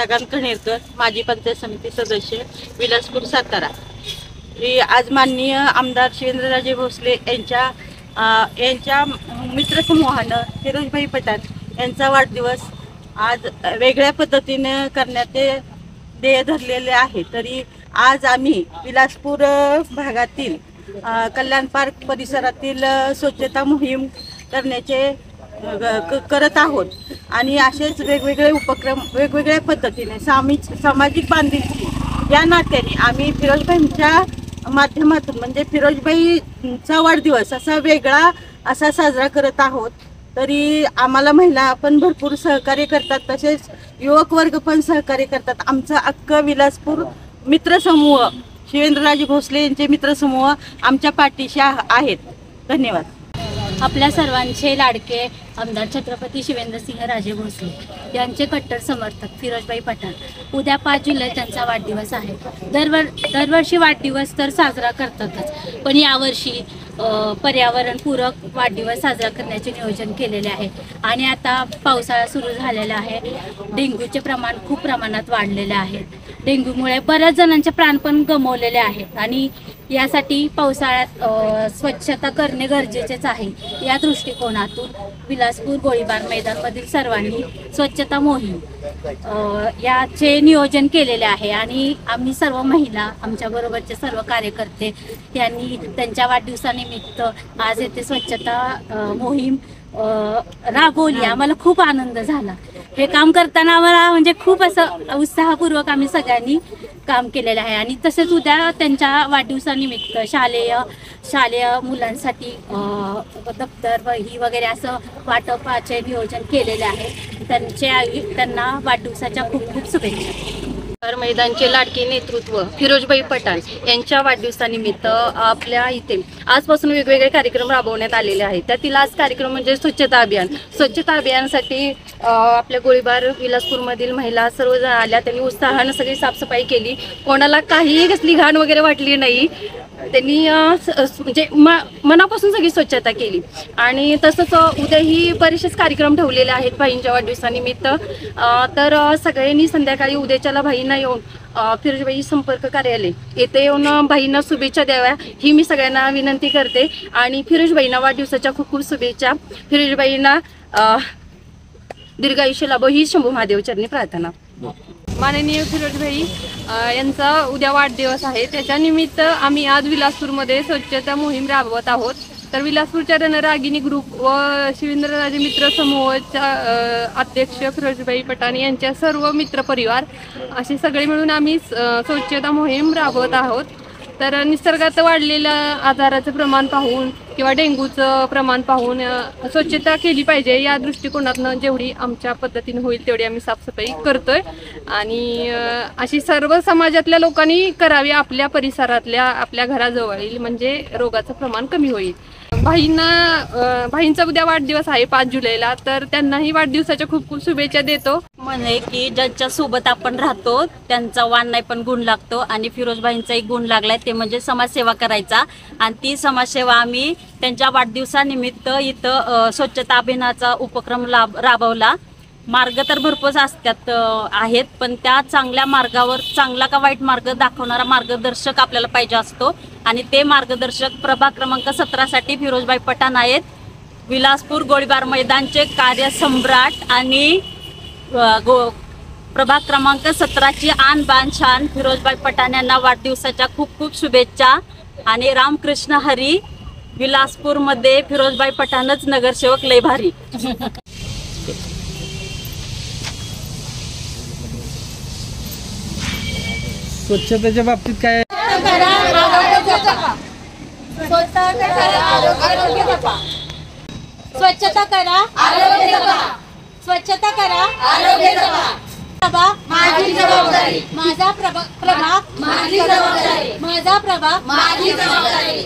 चंद्रकांत कणेरकर, माजी पंचायत समिती सदस्य, विलासपूर, सातारा। आज माननीय आमदार शिवेंद्रराजे भोसले यांच्या मित्रसमूहानं फिरोजभाई पठाण यांचा वाढदिवस आज वेगळ्या पद्धतीने करण्यात ध्येय धरलेले आहे। तरी आज आम्ही विलासपूर भागातील कल्याण पार्क परिसरातील स्वच्छता मोहीम करत आहोत आणि असेच वेगवेगळे उपक्रम वेगवेगळ्या पद्धतीने सामाजिक बांधिलकी या नात्याने आम्ही फिरोजभाईंच्या माध्यमातून म्हणजे फिरोजभाईंचा वाढदिवस असा वेगळा असा साजरा करत आहोत। तरी आम्हाला महिला पण भरपूर सहकार्य करतात, तसेच युवक वर्ग पण सहकार्य करतात। आमचा अख्खा विलासपूर मित्रसमूह, शिवेंद्रराजे भोसले यांचे मित्रसमूह आमच्या पाठीशी आहेत। धन्यवाद। आपल्या सर्वांचे लाडके आमदार छत्रपती शिवेंद्रसिंहराजे भोसले यांचे कट्टर समर्थक फिरोजभाई पठाण, उद्या 5 जुलै त्यांचा वाढदिवस आहे। दरवर्षी वाढदिवस तर साजरा करतातच, पण यावर्षी पर्यावरणपूरक वाढदिवस साजरा करण्याचे नियोजन केलेले आहे। आणि आता पावसाळा सुरू झालेला आहे, डेंग्यूचे प्रमाण खूप प्रमाणात वाढलेले आहे। डेंग्यूमुळे बऱ्याच जणांचे प्राण पण गमावलेले आहेत आणि यासाठी पावसाळ्यात स्वच्छता करणे गरजेचेच आहे। या दृष्टिकोनातून विलासपूर गोळीबार मैदानमधील सर्वांनी स्वच्छता मोहीम याचे नियोजन केलेले आहे आणि आम्ही सर्व महिला, आमच्याबरोबरचे सर्व कार्यकर्ते यांनी त्यांच्या वाढदिवसानिमित्त आज येथे स्वच्छता मोहीम राबवली। आम्हाला खूप आनंद झाला। हे काम करताना आम्हाला म्हणजे खूप असं उत्साहपूर्वक आम्ही सगळ्यांनी काम केलेलं आहे। आणि तसेच उद्या त्यांच्या वाढदिवसानिमित्त शालेय मुलांसाठी दप्तर, वही वगैरे असं वाटपाचे नियोजन केलेले आहे। त्यांना वाढदिवसाच्या खूप खूप शुभेच्छा। मैदानचे लाडके नेतृत्व फिरोजभाई पठाण यांच्या वाढदिवसानिमित्त आपल्या इथे आजपासून वेगवेगळे कार्यक्रम राबवण्यात आलेले आहेत। त्यातील आज कार्यक्रम म्हणजे स्वच्छता अभियान। स्वच्छता अभियानासाठी आपल्या गोळीबार विलासपूरमधील महिला सर्वजण आल्या। त्यांनी उत्साहानं सगळी साफसफाई केली, कोणाला काहीही कसली घाण वगैरे वाटली नाही। त्यांनी म्हणजे मनापासून सगळी स्वच्छता केली। आणि तसंच उद्याही बरेचसेच कार्यक्रम ठेवलेले आहेत भाईंच्या वाढदिवसानिमित्त। तर सगळ्यांनी संध्याकाळी उद्याच्याला भाईंना येऊन फिरोजभाई संपर्क कार्यालय येथे येऊन भाईंना शुभेच्छा द्याव्या ही मी सगळ्यांना विनंती करते। आणि फिरोजभाईंना वाढदिवसाच्या खूप खूप शुभेच्छा। फिरोजभाईंना दीर्घायुष्य लाभो ही शंभू महादेव चरणी प्रार्थना। माननीय फिरोजभाई यांचा उद्या वाढदिवस आहे, त्याच्यानिमित्त आम्ही आज विलासपूरमध्ये स्वच्छता मोहीम राबवत आहोत। तर विलासपूरच्या रणरागिणी ग्रुप व शिवेंद्रराजे मित्र समूहाच्या अध्यक्ष फिरोजभाई पठाण यांच्या सर्व मित्रपरिवार असे सगळे मिळून आम्ही स्वच्छता मोहीम राबवत आहोत। तर निसर्गात वाढलेलं आजाराचं प्रमाण पाहून किंवा डेंग्यूचं प्रमाण पाहून स्वच्छता केली पाहिजे या दृष्टिकोनातून जेवढी आमच्या पद्धतीने होईल तेवढी आम्ही साफसफाई करतोय। आणि अशी सर्व समाजातल्या लोकांनी करावी, आपल्या परिसरातल्या आपल्या घराजवळील, म्हणजे रोगाचं प्रमाण कमी होईल। भाईंचा उद्या वाढदिवस आहे 5 जुलैला, तर त्यांनाही वाढदिवसाच्या खूप खूप शुभेच्छा देतो। म्हणे की ज्यांच्या सोबत आपण राहतो त्यांचा वाण नाही पण गुण लागतो आणि फिरोजभाईंचा एक गुण लागलाय ते म्हणजे समाजसेवा करायचा। आणि ती समाजसेवा आम्ही त्यांच्या वाढदिवसानिमित्त इथं स्वच्छता अभियानाचा उपक्रम राबवला। मार्ग तर भरपूर असतात आहेत, पण त्या चांगल्या मार्गावर चांगला का वाईट मार्ग दाखवणारा मार्गदर्शक आपल्याला पाहिजे असतो आणि ते मार्गदर्शक प्रभाग क्रमांक 17 साठी फिरोजभाई पठाण आहेत। विलासपूर गोळीबार मैदानचे कार्यसम्राट आणि प्रभाग क्रमांक 17ची आन बान शान फिरोजभाई पठाण यांना वाढदिवसाच्या खूप खूप शुभेच्छा। आणि रामकृष्ण हरी, विलासपूरमध्ये फिरोजभाई पठाणच नगरसेवक लय भारी। स्वच्छतेच्या बाबतीत काय स्वच्छता करा, स्वच्छता करा, माझी जबाबदारी, माझा प्रभाग माझी जबाबदारी, माझा प्रभाग माझी जबाबदारी।